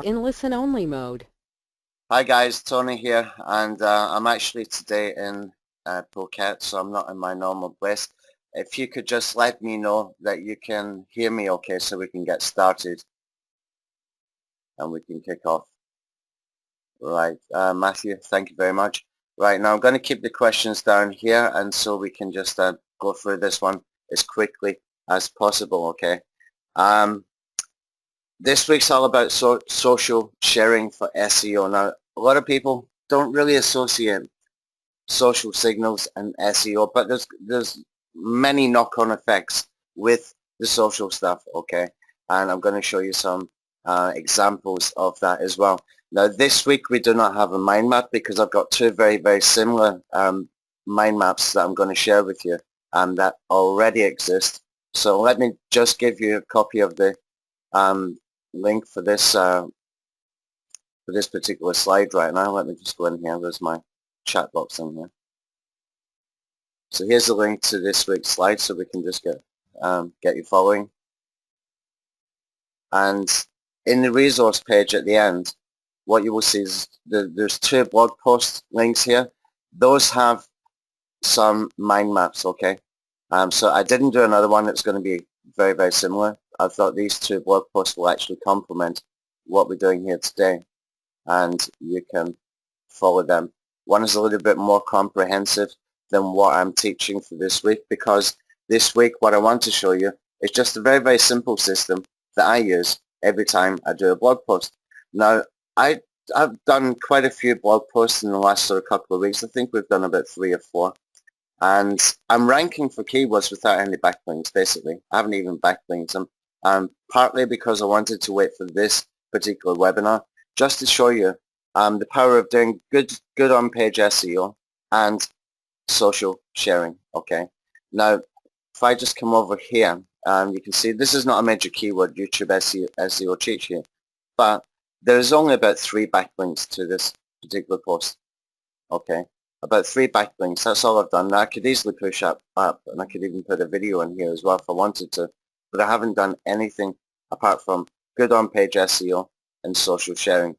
in listen-only mode. Hi guys, Tony here, and I'm actually today in Phuket, so I'm not in my normal place. If you could just let me know that you can hear me okay, so we can get started and we can kick off. Right, Matthew, thank you very much. Right, now I'm going to keep the questions down here, and so we can just go through this one as quickly as possible, okay? This week's all about social sharing for SEO. Now, a lot of people don't really associate social signals and SEO, but there's many knock-on effects with the social stuff, okay? And I'm going to show you some examples of that as well. Now, this week we do not have a mind map because I've got two very, very similar mind maps that I'm going to share with you that already exist. So let me just give you a copy of the link for this particular slide right now. Let me just go in here. There's my chat box in here. So here's the link to this week's slide, so we can just get you following. And in the resource page at the end, what you will see is there's two blog post links here. Those have some mind maps, okay? So I didn't do another one that's going to be very, very similar. I thought these two blog posts will actually complement what we're doing here today, and you can follow them. One is a little bit more comprehensive than what I'm teaching for this week, because this week what I want to show you is just a very, very simple system that I use every time I do a blog post. Now, I've done quite a few blog posts in the last sort of couple of weeks. I think we've done about 3 or 4. And I'm ranking for keywords without any backlinks, basically. I haven't even backlinked them, partly because I wanted to wait for this particular webinar, just to show you the power of doing good on-page SEO and social sharing, okay? Now, if I just come over here, you can see this is not a major keyword, YouTube SEO cheat sheet, but there's only about 3 backlinks to this particular post, okay? About 3 backlinks, that's all I've done. Now, I could easily push up, and I could even put a video in here as well if I wanted to, but I haven't done anything apart from good on-page SEO and social sharing.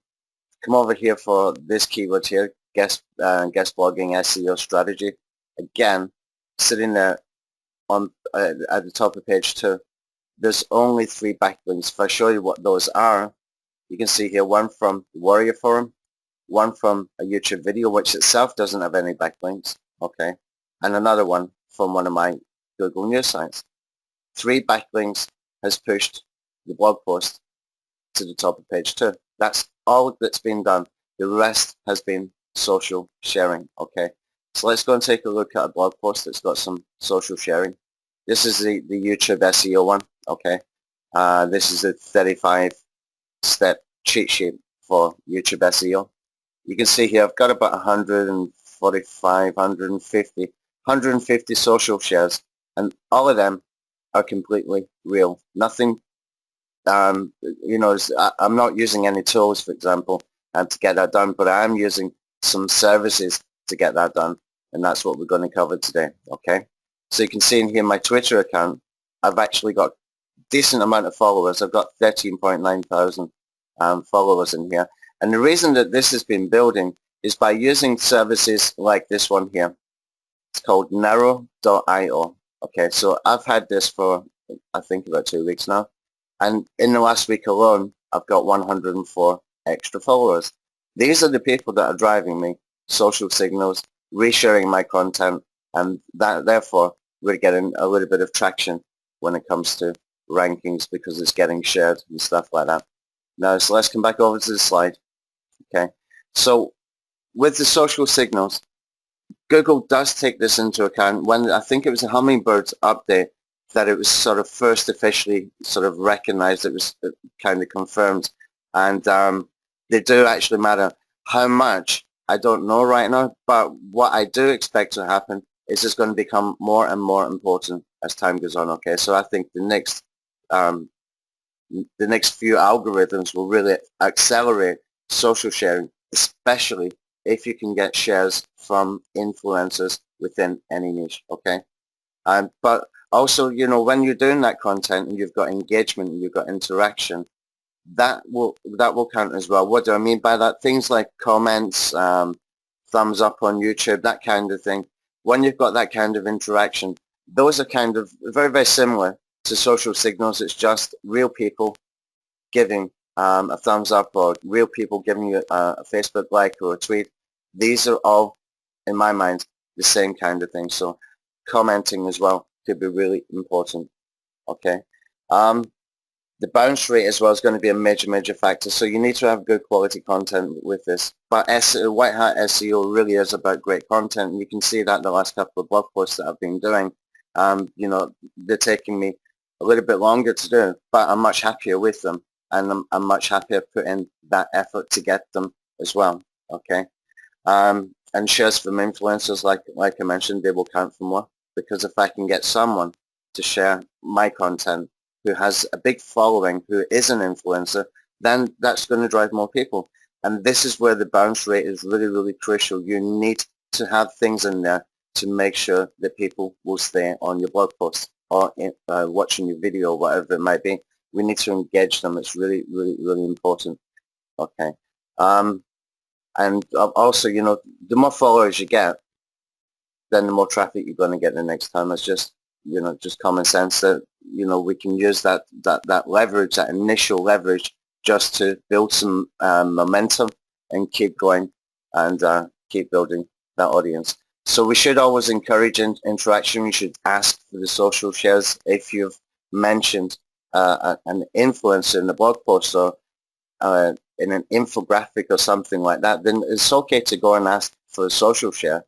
Come over here for this keyword here, guest blogging SEO strategy. Again, sitting there on at the top of page 2. There's only 3 backlinks. If I show you what those are, you can see here one from the Warrior Forum, one from a YouTube video which itself doesn't have any backlinks, okay, and another one from one of my Google News sites. 3 backlinks has pushed the blog post to the top of page 2. That's all that's been done. The rest has been social sharing, okay? So let's go and take a look at a blog post that's got some social sharing. This is the YouTube SEO one, okay? This is a 35-step cheat sheet for YouTube SEO. You can see here I've got about 145, 150 social shares, and all of them are completely real. Nothing, you know, I'm not using any tools, for example, to get that done, but I am using some services to get that done, and that's what we're going to cover today, okay? So you can see in here my Twitter account, I've actually got a decent amount of followers. I've got 13.9 thousand followers in here. And the reason that this has been building is by using services like this one here. It's called narrow.io. Okay, so I've had this for, I think, about 2 weeks now. And in the last week alone, I've got 104 extra followers. These are the people that are driving me, social signals, resharing my content, and that therefore we're getting a little bit of traction when it comes to rankings because it's getting shared and stuff like that. Now, so let's come back over to the slide. Okay, so with the social signals, Google does take this into account. When I think it was a Hummingbird update that it was sort of first officially sort of recognized, it was kind of confirmed, and they do actually matter. How much, I don't know right now, but what I do expect to happen is it's going to become more and more important as time goes on, okay? So I think the next few algorithms will really accelerate social sharing, especially if you can get shares from influencers within any niche, okay? But also, you know, when you're doing that content and you've got engagement and you've got interaction, that will count as well. What do I mean by that? Things like comments, thumbs up on YouTube, that kind of thing. When you've got that kind of interaction, those are kind of very, very similar to social signals. It's just real people giving a thumbs up, or real people giving you a Facebook like or a tweet. These are all, in my mind, the same kind of thing. So commenting as well could be really important. Okay. The bounce rate as well is going to be a major, major factor. So you need to have good quality content with this. But White Hat SEO really is about great content. And you can see that in the last couple of blog posts that I've been doing. You know, they're taking me a little bit longer to do, but I'm much happier with them. And I'm much happier putting that effort to get them as well. Okay. And shares from influencers, like I mentioned, they will count for more, because if I can get someone to share my content who has a big following, who is an influencer, then that's going to drive more people. And this is where the bounce rate is really, really crucial. You need to have things in there to make sure that people will stay on your blog post or watching your video, whatever it might be. We need to engage them. It's really, really, really important. Okay. And also, you know, the more followers you get, then the more traffic you're going to get the next time. It's just, you know, just common sense that, you know, we can use that leverage, that initial leverage, just to build some momentum and keep going and keep building that audience. So we should always encourage interaction. You should ask for the social shares. If you've mentioned an influencer in the blog post or in an infographic or something like that, then it's okay to go and ask for a social share.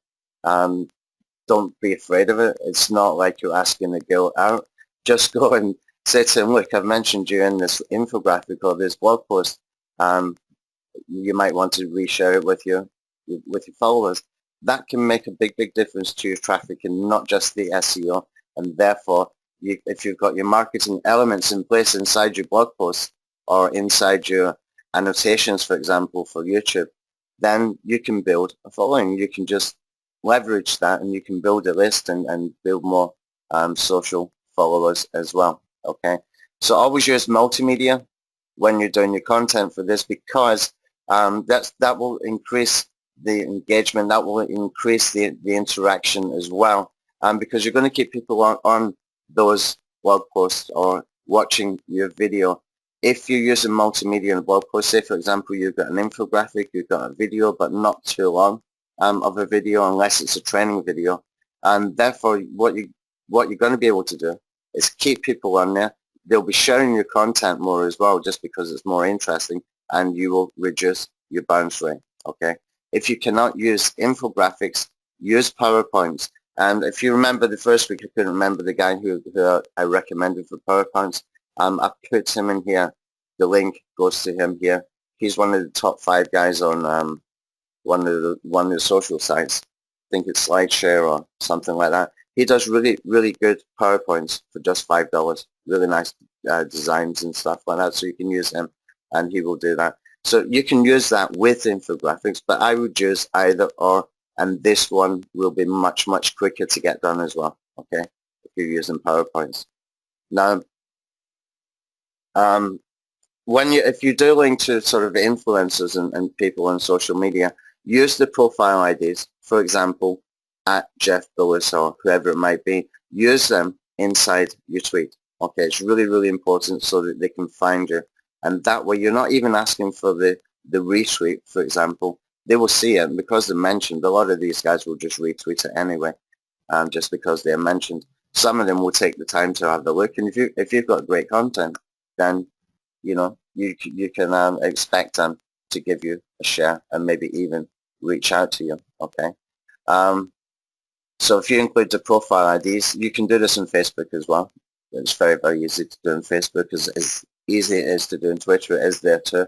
Don't be afraid of it. It's not like you're asking the girl out. Just go and say to him, look, I've mentioned you in this infographic or this blog post. You might want to reshare it with your followers. That can make a big, big difference to your traffic and not just the SEO. And therefore, if you've got your marketing elements in place inside your blog posts or inside your annotations, for example, for YouTube, then you can build a following. You can just leverage that and you can build a list and build more social followers as well. Okay, so always use multimedia when you're doing your content for this, because that will increase the engagement, that will increase the interaction as well, because you're going to keep people on those blog posts or watching your video. If you're using multimedia in a blog post, say for example you've got an infographic, you've got a video but not too long of a video, unless it's a training video, and therefore what you're going to be able to do is keep people on there. They'll be sharing your content more as well, just because it's more interesting, and you will reduce your bounce rate. Okay, if you cannot use infographics, use PowerPoints. And if you remember the first week, I couldn't remember the guy who I recommended for PowerPoints. I put him in here. The link goes to him here. He's one of the top 5 guys on one of the social sites. I think it's SlideShare or something like that. He does really, really good PowerPoints for just $5. Really nice designs and stuff like that. So you can use him, and he will do that. So you can use that with infographics, but I would use either or, and this one will be much, much quicker to get done as well. Okay, if you're using PowerPoints. Now, if you do link to sort of influencers and people on social media, use the profile IDs, for example, at Jeff Billis or whoever it might be. Use them inside your tweet. Okay, it's really, really important so that they can find you. And that way you're not even asking for the retweet, for example. They will see it, and because they're mentioned, a lot of these guys will just retweet it anyway, just because they're mentioned. Some of them will take the time to have a look, and if you've got great content, then you know you can expect them to give you a share and maybe even reach out to you. Okay, so if you include the profile IDs, you can do this on Facebook as well. It's very, very easy to do on Facebook, as easy it is to do on Twitter. It is there too.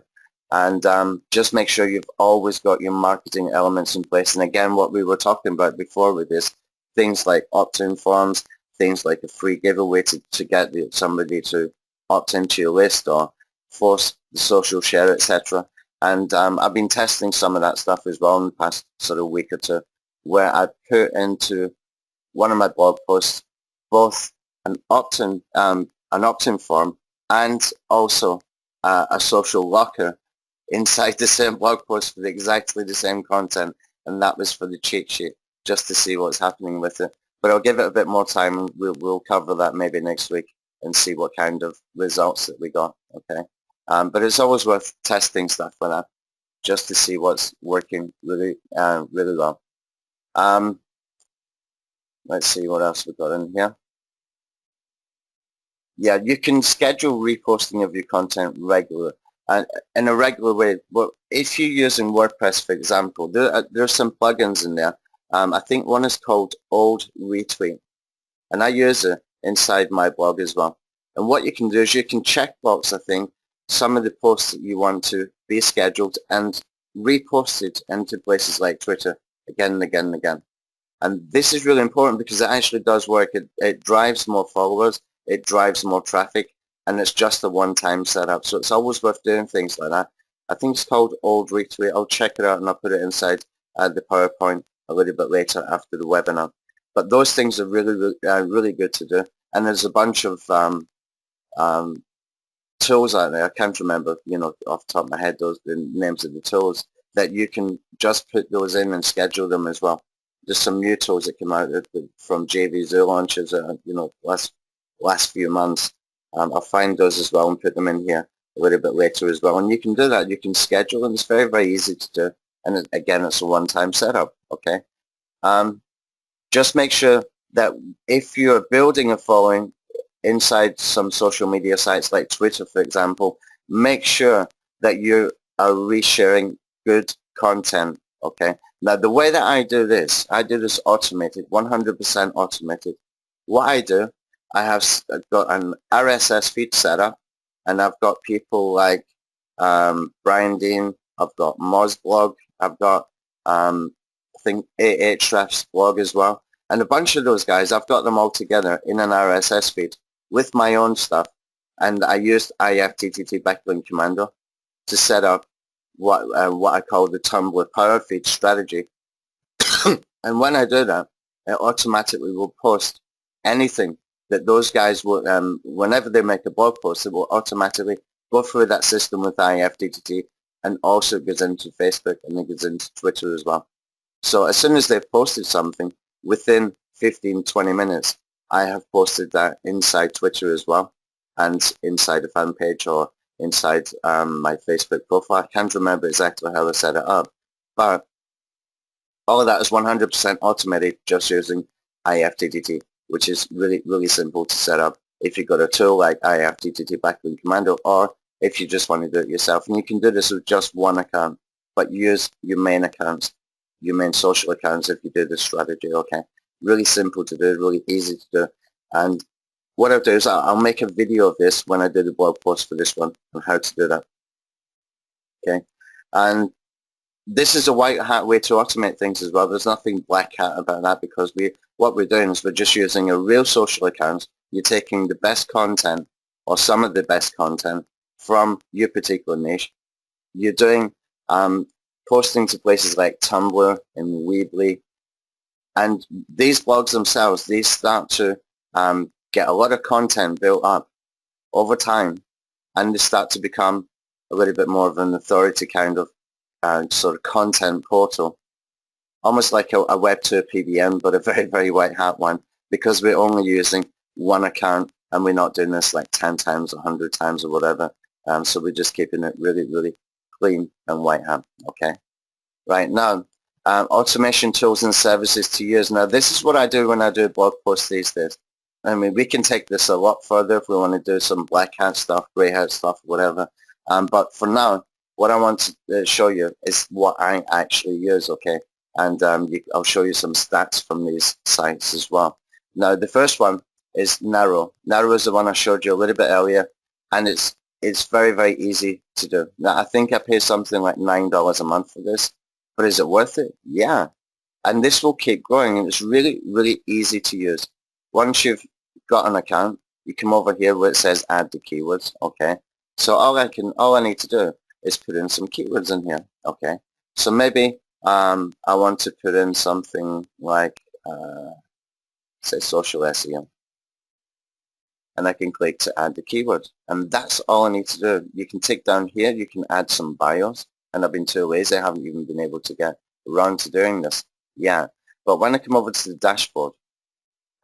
And just make sure you've always got your marketing elements in place. And again, what we were talking about before with this, things like opt-in forms, things like a free giveaway to get somebody to opt into your list or force the social share, etc. And I've been testing some of that stuff as well in the past sort of week or two, where I put into one of my blog posts both an opt-in form and also a social locker inside the same blog post with exactly the same content, and that was for the cheat sheet, just to see what's happening with it. But I'll give it a bit more time, and we'll cover that maybe next week and see what kind of results that we got, okay? But it's always worth testing stuff like that, just to see what's working really, really well. Let's see what else we've got in here. Yeah, you can schedule reposting of your content regularly, and in a regular way. But if you're using WordPress, for example, there's some plugins in there. I think one is called Old Retweet, and I use it inside my blog as well. And what you can do is you can checkbox, I think, some of the posts that you want to be scheduled and reposted into places like Twitter again and again and again. And this is really important because it actually does work. It drives more followers, it drives more traffic, and it's just a one-time setup. So it's always worth doing things like that. I think it's called Old Retweet. I'll check it out and I'll put it inside the PowerPoint a little bit later after the webinar. But those things are really, really good to do. And there's a bunch of tools out there. I can't remember, off the top of my head, the names of the tools that you can just put those in and schedule them as well. There's some new tools that came out from JVZoo launches, last few months. I'll find those as well and put them in here a little bit later as well. And you can do that. You can schedule, and it's very, very easy to do. And again, it's a one-time setup. Okay. Just make sure that if you're building a following inside some social media sites like Twitter, for example, make sure that you are resharing good content. Okay. Now, the way that I do this automated, 100% automated. What I do, I've got an RSS feed set up, and I've got people like Brian Dean, I've got Mozblog, I've got I think Ahrefs blog as well, and a bunch of those guys. I've got them all together in an RSS feed with my own stuff, and I used IFTTT backlink commando to set up what I call the Tumblr power feed strategy. And when I do that, it automatically will post anything that those guys will, whenever they make a blog post, it will automatically go through that system with IFTTT, and also goes into Facebook, and it goes into Twitter as well. So as soon as they've posted something, within 15-20 minutes, I have posted that inside Twitter as well, and inside the fan page or inside my Facebook profile. I can't remember exactly how I set it up, but all of that is 100% automated just using IFTTT, which is really, really simple to set up if you've got a tool like IFTTT backlink commando, or if you just want to do it yourself. And you can do this with just one account, but use your main accounts, your main social accounts if you do this strategy, okay? Really simple to do, really easy to do. And what I'll do is I'll make a video of this when I do the blog post for this one on how to do that, okay? And this is a white hat way to automate things as well. There's nothing black hat about that, because what we're doing is we're just using a real social account. You're taking the best content, or some of the best content, from your particular niche. You're doing posting to places like Tumblr and Weebly, and these blogs themselves, they start to get a lot of content built up over time, and they start to become a little bit more of an authority kind of sort of content portal, almost like a Web2 PBM, but a very, very white hat one, because we're only using one account, and we're not doing this like 10 times, 100 times or whatever. So we're just keeping it really, really clean and white hat, okay? Right, now, automation tools and services to use. Now, this is what I do when I do blog posts these days. I mean, we can take this a lot further if we want to do some black hat stuff, grey hat stuff, whatever. But for now, what I want to show you is what I actually use, okay? And I'll show you some stats from these sites as well. Now, the first one is Narrow. Narrow is the one I showed you a little bit earlier, and it's very, very easy to do. Now, I think I pay something like $9 a month for this, but is it worth it? Yeah. And this will keep growing, and it's really, really easy to use. Once you've got an account, you come over here where it says add the keywords, okay? So all I need to do is put in some keywords in here, okay? So maybe I want to put in something like, say, social SEO. and I can click to add the keyword. And that's all I need to do. You can tick down here, you can add some bios, and I've been too lazy, I haven't even been able to get around to doing this. Yeah, but when I come over to the dashboard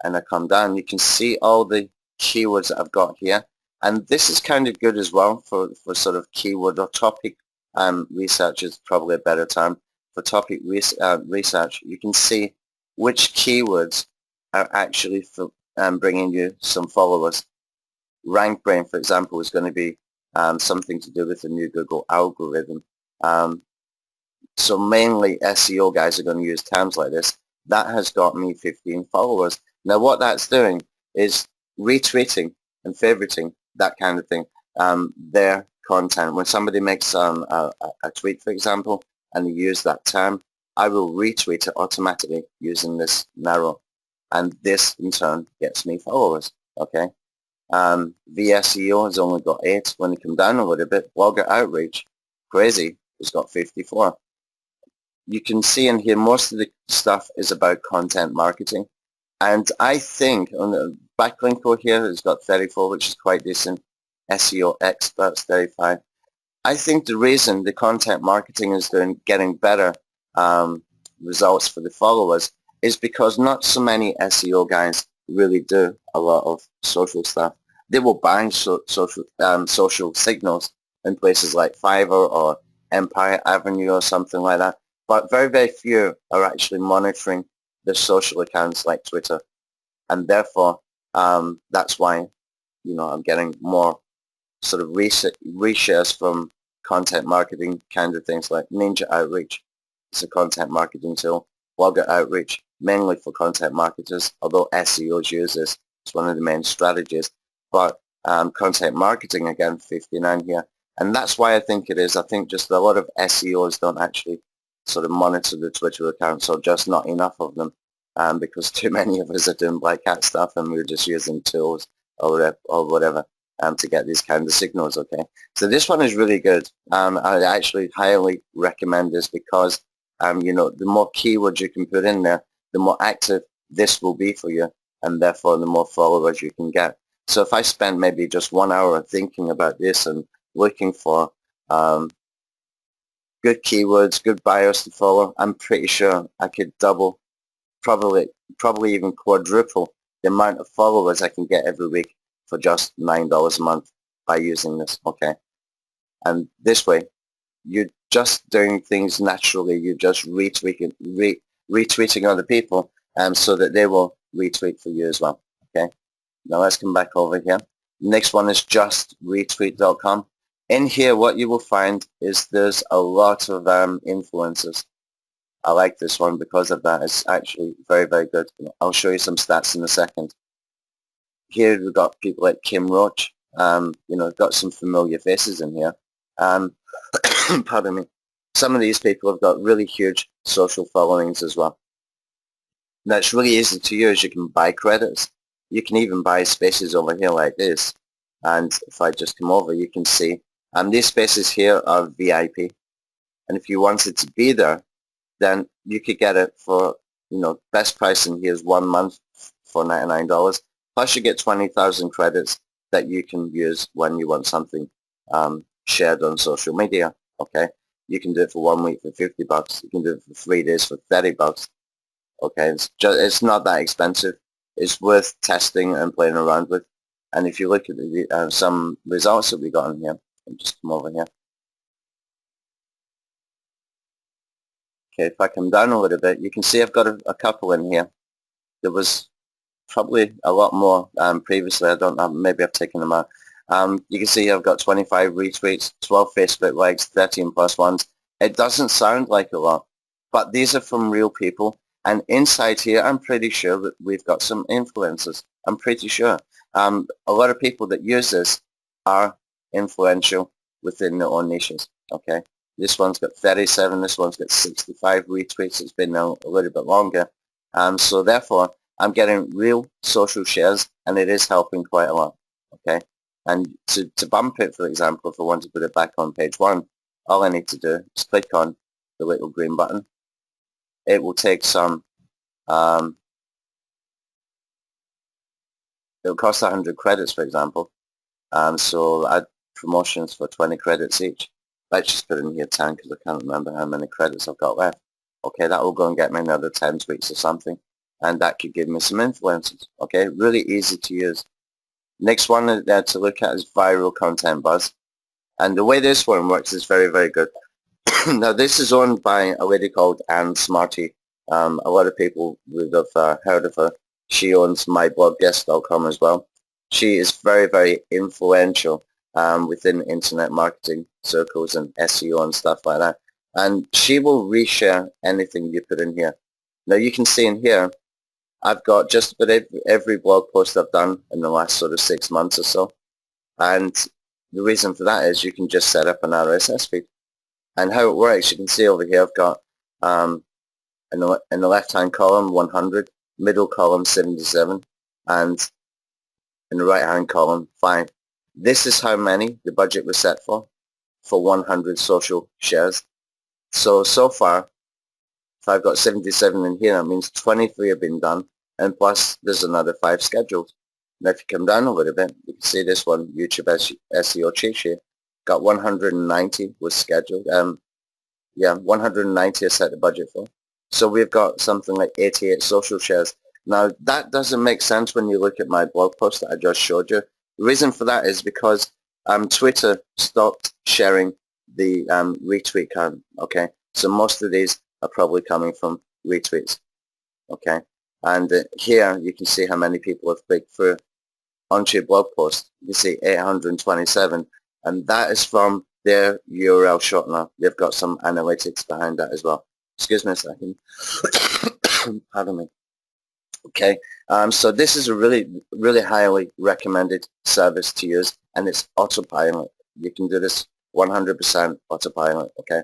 and I come down, you can see all the keywords that I've got here. And this is kind of good as well for sort of keyword or topic research is probably a better term. For topic research, you can see which keywords are actually for, bringing you some followers. Rank Brain, for example, is going to be something to do with the new Google algorithm. So mainly SEO guys are going to use terms like this. That has got me 15 followers. Now what that's doing is retweeting and favoriting, that kind of thing, their content. When somebody makes a tweet, for example, and they use that term, I will retweet it automatically using this arrow. And this in turn gets me followers, okay? VSEO has only got 8. When you come down a little bit, Blogger Outreach, crazy, has got 54. You can see in here most of the stuff is about content marketing. And I think on the backlink over here has got 34, which is quite decent. SEO Experts 35. I think the reason the content marketing is getting better results for the followers is because not so many SEO guys really do a lot of social stuff. They will buy social signals in places like Fiverr or Empire Avenue or something like that. But very, very few are actually monitoring their social accounts like Twitter. And therefore, that's why, I'm getting more sort of reshares from content marketing kind of things like Ninja Outreach. It's a content marketing tool. Blogger Outreach, mainly for content marketers, although SEOs use this. It's one of the main strategies. But content marketing, again, 59 here. And that's why I think it is. I think just a lot of SEOs don't actually sort of monitor the Twitter accounts, or just not enough of them, because too many of us are doing black hat stuff and we're just using tools or whatever to get these kinds of signals, okay? So this one is really good. I actually highly recommend this because, the more keywords you can put in there, the more active this will be for you, and therefore the more followers you can get. So if I spend maybe just 1 hour thinking about this and looking for good keywords, good bios to follow, I'm pretty sure I could double, probably even quadruple the amount of followers I can get every week for just $9 a month by using this, okay? And this way, you're just doing things naturally. You're just retweeting other people so that they will retweet for you as well, okay? Now let's come back over here. Next one is justretweet.com. In here, what you will find is there's a lot of influencers. I like this one because of that. It's actually very, very good. I'll show you some stats in a second. Here we've got people like Kim Roach. Got some familiar faces in here. Pardon me. Some of these people have got really huge social followings as well. Now it's really easy to use. You can buy credits. You can even buy spaces over here like this. And if I just come over, you can see these spaces here are VIP. And if you wanted to be there, then you could get it for, best price in here is 1 month for $99. Plus you get 20,000 credits that you can use when you want something shared on social media, okay? You can do it for 1 week for $50. You can do it for 3 days for $30. Okay, it's not that expensive. It's worth testing and playing around with. And if you look at the, some results that we got in here, I'll just come over here. Okay, if I come down a little bit, you can see I've got a couple in here. There was probably a lot more previously. I don't know, maybe I've taken them out. You can see I've got 25 retweets, 12 Facebook likes, 13 plus ones. It doesn't sound like a lot, but these are from real people. And inside here, I'm pretty sure that we've got some influencers. I'm pretty sure. A lot of people that use this are influential within their own niches, okay? This one's got 37, this one's got 65 retweets. It's been a little bit longer. So therefore, I'm getting real social shares, and it is helping quite a lot, okay? And to bump it, for example, if I want to put it back on page 1, all I need to do is click on the little green button. It will take some it'll cost 100 credits, for example. So I had promotions for 20 credits each. Let's just put in here 10 because I can't remember how many credits I've got left. Okay, that will go and get me another 10 tweets or something. And that could give me some influences. Okay, really easy to use. Next one to look at is viral content buzz. And the way this one works is very, very good. Now this is owned by a lady called Anne Smarty. A lot of people would have heard of her. She owns myblogguest.com as well. She is very, very influential within internet marketing circles and SEO and stuff like that. And she will reshare anything you put in here. Now you can see in here, I've got just about every blog post I've done in the last sort of 6 months or so. And the reason for that is you can just set up an RSS feed. And how it works, you can see over here I've got in the left-hand column 100, middle column 77, and in the right-hand column 5. This is how many the budget was set for 100 social shares. So far, if I've got 77 in here, that means 23 have been done, and plus there's another 5 scheduled. Now if you come down a little bit, you can see this one, YouTube SEO cheat sheet, got 190 was scheduled. Yeah, 190 I set the budget for. So we've got something like 88 social shares. Now that doesn't make sense when you look at my blog post that I just showed you. The reason for that is because Twitter stopped sharing the retweet count. Okay, so most of these are probably coming from retweets. Okay, and here you can see how many people have clicked through onto your blog post. You see 827, and that is from their URL shortener. They've got some analytics behind that as well. Excuse me a second. Pardon me. Okay, so this is a really, really highly recommended service to use, and it's autopilot. You can do this 100% autopilot. Okay,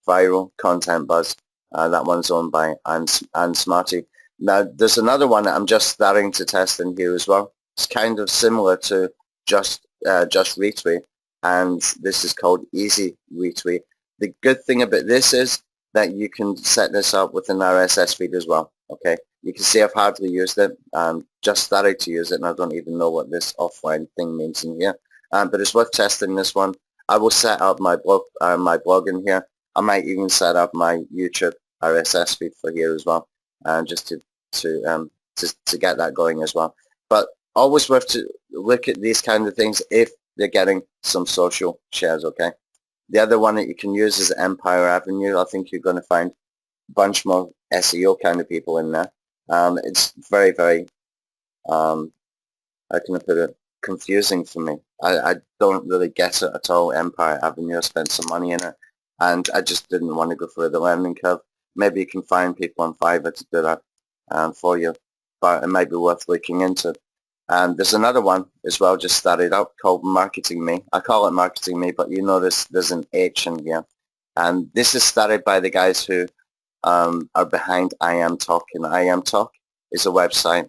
viral content buzz. That one's owned by Anne Smarty. Now, there's another one that I'm just starting to test in here as well. It's kind of similar to just retweet, and this is called Easy Retweet. The good thing about this is that you can set this up with an RSS feed as well. Okay, you can see I've hardly used it. Just started to use it, and I don't even know what this offline thing means in here. But it's worth testing this one. I will set up my blog in here. I might even set up my YouTube RSS feed for here as well, just to get that going as well. But always worth to look at these kind of things if they're getting some social shares. Okay. The other one that you can use is Empire Avenue. I think you're going to find a bunch more SEO kind of people in there. It's very, very, how can I put it, confusing for me. I don't really get it at all, Empire Avenue. I spent some money in it, and I just didn't want to go through the learning curve. Maybe you can find people on Fiverr to do that for you, but it might be worth looking into. And there's another one as well, just started up, called Marketing Me. I call it Marketing Me, but you notice there's an H in here. And this is started by the guys who are behind I Am Talk. And I Am Talk is a website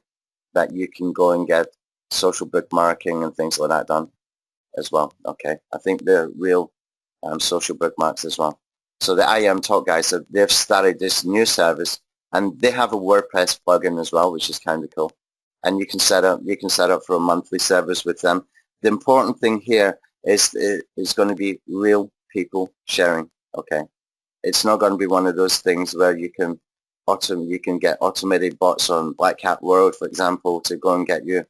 that you can go and get social bookmarking and things like that done as well. Okay, I think they're real social bookmarks as well. So the I Am Talk guys, they've started this new service, and they have a WordPress plugin as well, which is kind of cool. And you can set up for a monthly service with them. The important thing here is going to be real people sharing. Okay, it's not going to be one of those things where you can get automated bots on Black Hat World, for example, to go and get you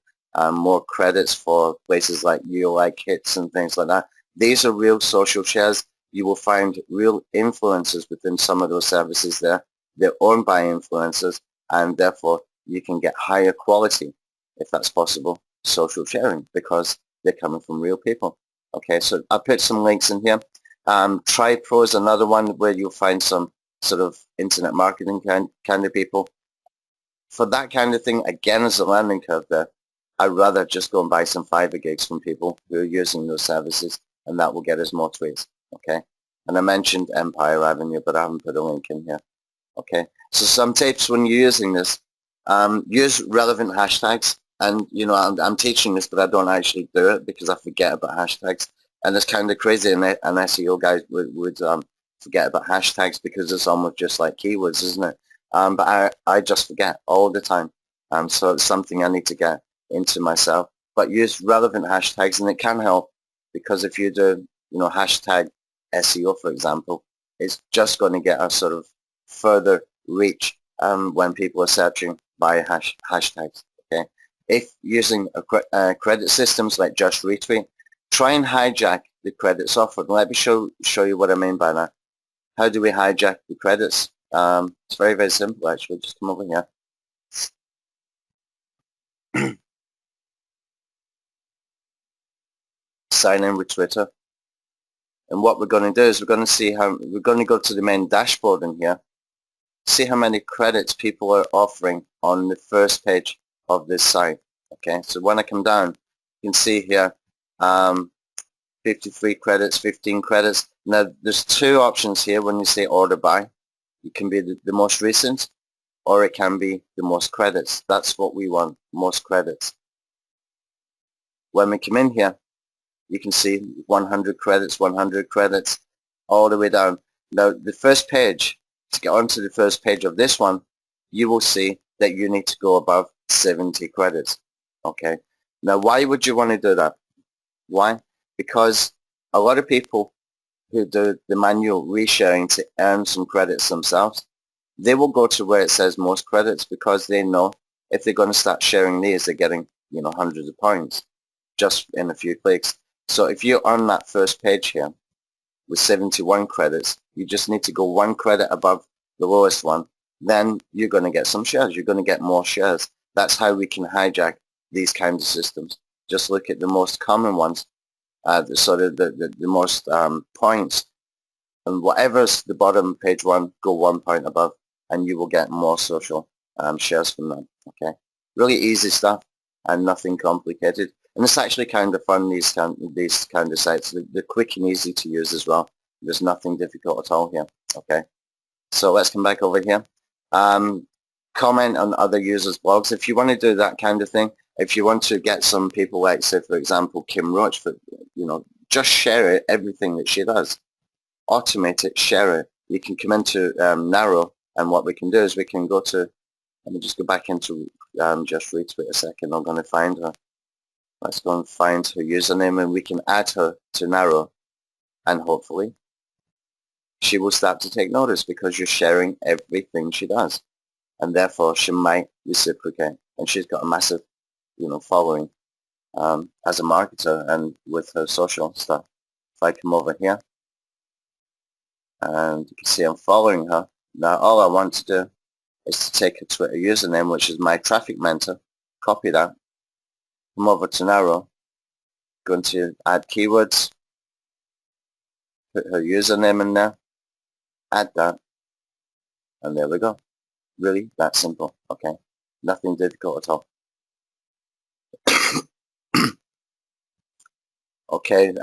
more credits for places like You Like Hits and things like that. These are real social shares. You will find real influencers within some of those services there. They're owned by influencers, and therefore you can get higher quality, if that's possible, social sharing, because they're coming from real people. Okay, so I put some links in here. TriPro is another one where you'll find some sort of internet marketing kind of people. For that kind of thing, again, as a learning curve there, I'd rather just go and buy some Fiverr gigs from people who are using those services, and that will get us more tweets. Okay, and I mentioned Empire Avenue, but I haven't put a link in here. Okay, so some tips when you're using this. Use relevant hashtags, and you know I'm teaching this, but I don't actually do it because I forget about hashtags, and it's kind of crazy. An SEO guy would forget about hashtags because it's almost just like keywords, isn't it? But I just forget all the time, so it's something I need to get into myself, but use relevant hashtags, and it can help because if you do, hashtag SEO, for example, it's just going to get a sort of further reach when people are searching by hashtags. Okay, if using credit systems like Just Retweet, try and hijack the credits offered. Let me show you what I mean by that. How do we hijack the credits? It's very, very simple actually. Just come over here. Sign in with Twitter. And what we're going to do is we're going to go to the main dashboard in here, see how many credits people are offering on the first page of this site. Okay, so when I come down, you can see here 53 credits, 15 credits. Now there's two options here when you say order by. It can be the most recent, or it can be the most credits. That's what we want, most credits. When we come in here, you can see 100 credits, 100 credits, all the way down. Now the first page, to get onto the first page of this one, you will see that you need to go above 70 credits. Okay, now why would you want to do that? Why? Because a lot of people who do the manual resharing to earn some credits themselves, they will go to where it says most credits because they know if they're going to start sharing these, they're getting hundreds of points just in a few clicks. So if you're on that first page here with 71 credits, you just need to go one credit above the lowest one. Then you're going to get some shares. You're going to get more shares. That's how we can hijack these kinds of systems. Just look at the most common ones, the most points. And whatever's the bottom page one, go 1 point above, and you will get more social shares from them. Okay, really easy stuff and nothing complicated. And it's actually kind of fun, these kind of sites. They're quick and easy to use as well. There's nothing difficult at all here. Okay, so let's come back over here. Comment on other users' blogs. If you want to do that kind of thing, if you want to get some people like, say, for example, Kim Roach, just share it, everything that she does. Automate it, share it. You can come into Narrow, and what we can do is we can go to, let me just go back into Just Retweet a second. I'm going to find her. Let's go and find her username, and we can add her to Narrow, and hopefully she will start to take notice because you're sharing everything she does, and therefore she might reciprocate. And she's got a massive, following as a marketer and with her social stuff. If I come over here, and you can see I'm following her. Now all I want to do is to take her Twitter username, which is my traffic mentor, copy that, come over to Narrow, go into add keywords, put her username in there, add that, and there we go. Really that simple. Okay, nothing difficult at all. Okay,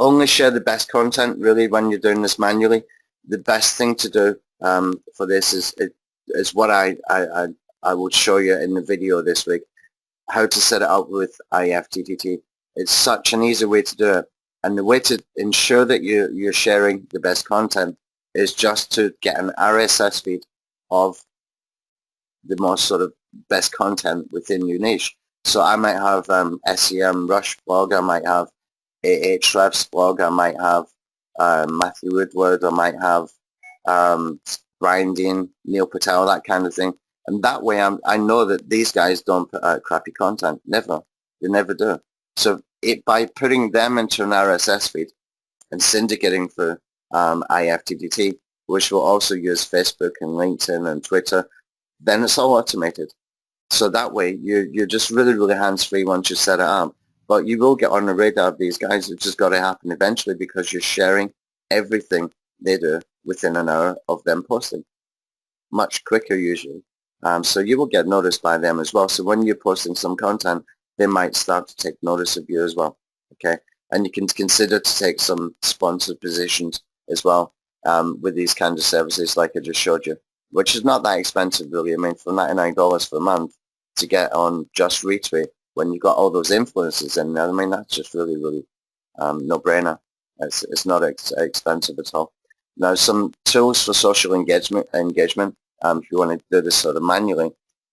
only share the best content really when you're doing this manually. The best thing to do for this is what I will show you in the video this week, how to set it up with IFTTT. It's such an easy way to do it, and the way to ensure that you're sharing the best content is just to get an RSS feed of the most sort of best content within your niche. So I might have SEM Rush blog, I might have Ahrefs blog, I might have Matthew Woodward, I might have Brian Dean, Neil Patel, that kind of thing. And that way I know that these guys don't put out crappy content. Never. They never do. So by putting them into an RSS feed and syndicating for IFTTT, which will also use Facebook and LinkedIn and Twitter, then it's all automated. So that way you're just really, really hands-free once you set it up. But you will get on the radar of these guys. It's just got to happen eventually because you're sharing everything they do within an hour of them posting. Much quicker usually. So you will get noticed by them as well. So when you're posting some content, they might start to take notice of you as well. Okay, and you can consider to take some sponsored positions as well with these kinds of services like I just showed you, which is not that expensive really. I mean, for $99 for a month to get on Just Retweet when you've got all those influencers in there, I mean, that's just really, really no-brainer. It's not expensive at all. Now, some tools for social engagement. If you want to do this sort of manually,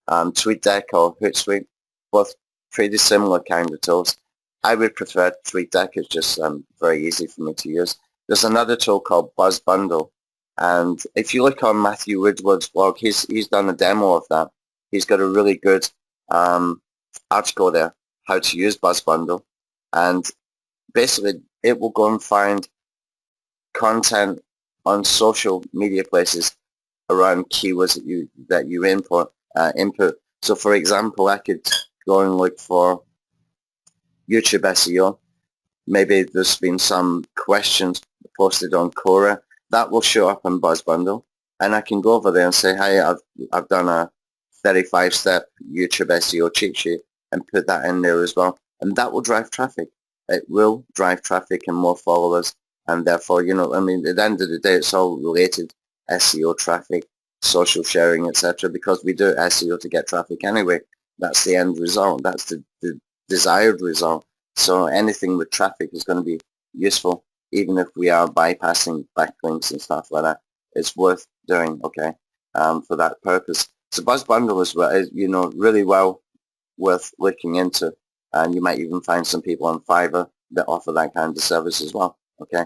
TweetDeck or Hootsuite, both pretty similar kind of tools. I would prefer TweetDeck. It's just very easy for me to use. There's another tool called Buzz Bundle, and if you look on Matthew Woodward's blog, he's done a demo of that. He's got a really good article there, how to use Buzz Bundle, and basically it will go and find content on social media places around keywords that you input. So for example, I could go and look for YouTube SEO. Maybe there's been some questions posted on Quora that will show up on Buzz Bundle, and I can go over there and say, hey, I've done a 35-step YouTube SEO cheat sheet, and put that in there as well, and that will drive traffic. It will drive traffic and more followers, and therefore, you know, I mean, at the end of the day, it's all related: SEO, traffic, social sharing, etc. Because we do SEO to get traffic anyway. That's the end result. That's the desired result. So anything with traffic is going to be useful, even if we are bypassing backlinks and stuff like that. It's worth doing, okay, for that purpose. So Buzz Bundle is, you know, really well worth looking into, and you might even find some people on Fiverr that offer that kind of service as well, okay.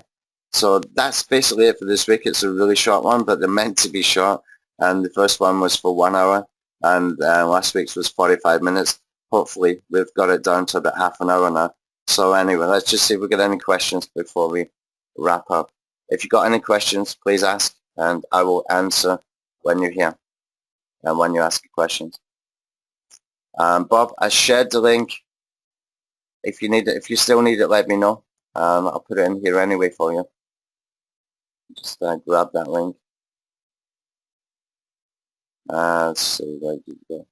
So that's basically it for this week. It's a really short one, but they're meant to be short, and the first one was for 1 hour, and last week's was 45 minutes. Hopefully we've got it down to about half an hour now. So anyway, let's just see if we get any questions before we wrap up. If you've got any questions, please ask, and I will answer when you're here and when you ask questions. Bob, I shared the link. If you need it, if you still need it, let me know. I'll put it in here anyway for you. Just grab that link. Let's see, where did you go?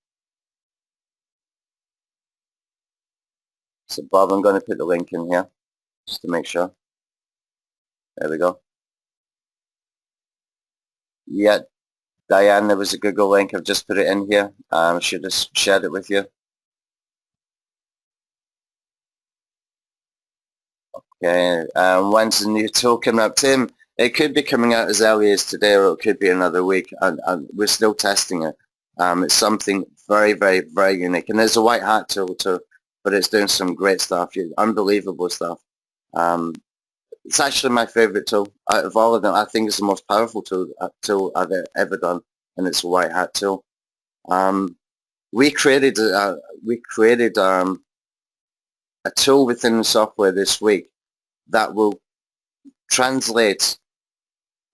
So Bob, I'm going to put the link in here just to make sure. There we go. Yeah, Diane, there was a Google link. I've just put it in here. I should have shared it with you. Okay, when's the new tool coming up, Tim? It could be coming out as early as today, or it could be another week, and we're still testing it. It's something very, very, very unique, and there's a white hat tool too, but it's doing some great stuff, unbelievable stuff. It's actually my favorite tool out of all of them. I think it's the most powerful tool I've ever done, and it's a white hat tool. We created a tool within the software this week that will translate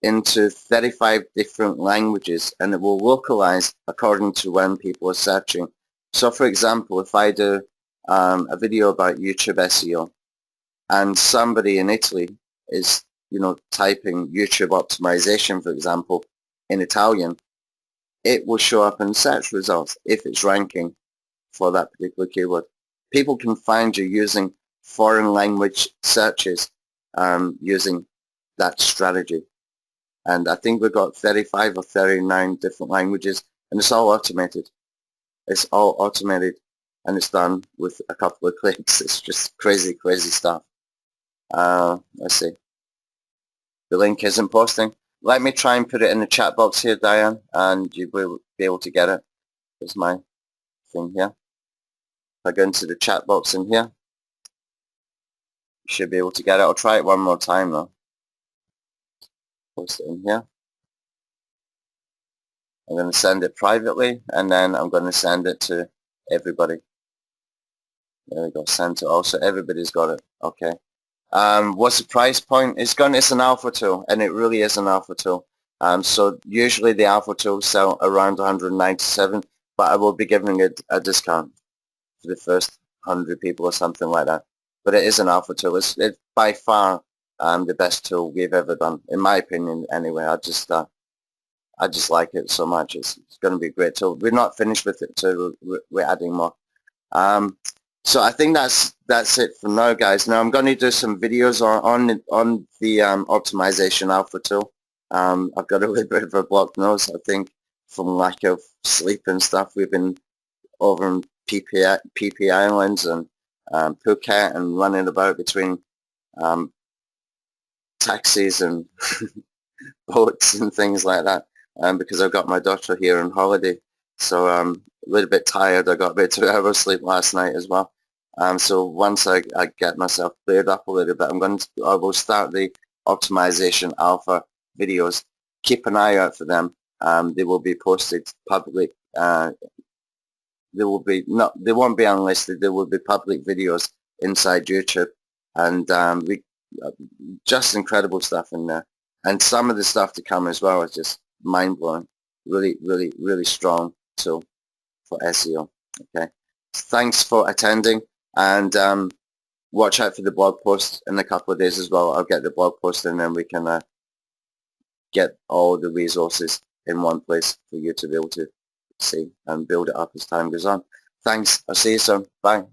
into 35 different languages, and it will localize according to when people are searching. So for example, if I do a video about YouTube SEO, and somebody in Italy is, you know, typing YouTube optimization, for example, in Italian, it will show up in search results if it's ranking for that particular keyword. People can find you using foreign language searches, using that strategy. And I think we've got 35 or 39 different languages, and it's all automated. It's all automated, and it's done with a couple of clicks. It's just crazy, crazy stuff. Let's see. The link isn't posting. Let me try and put it in the chat box here, Diane, and you will be able to get it. There's my thing here. If I go into the chat box in here, you should be able to get it. I'll try it one more time though. Post it in here. I'm going to send it privately, and then I'm going to send it to everybody. There we go, send to all. So everybody's got it. Okay. What's the price point? It's an alpha tool, and it really is an alpha tool. So usually the alpha tools sell around 197, but I will be giving it a discount for the first 100 people or something like that. But it is an alpha tool. It's by far the best tool we've ever done, in my opinion. Anyway, I just like it so much. It's going to be a great tool. We're not finished with it, so we're adding more. So I think that's it for now, guys. Now I'm going to do some videos on the optimization alpha tool. I've got a little bit of a blocked nose, I think, from lack of sleep and stuff. We've been over in PP Islands and Phuket, and running about between taxis and boats and things like that, because I've got my daughter here on holiday. So little bit tired. I got about 2 hours sleep last night as well. So once I get myself cleared up a little bit, I will start the optimization alpha videos. Keep an eye out for them. They will be posted publicly. They won't be unlisted. There will be public videos inside YouTube, and just incredible stuff in there. And some of the stuff to come as well is just mind blowing. Really, really, really strong tool for SEO. Okay. Thanks for attending, and watch out for the blog post in a couple of days as well. I'll get the blog post and then we can get all the resources in one place for you to be able to see and build it up as time goes on. Thanks. I'll see you soon. Bye.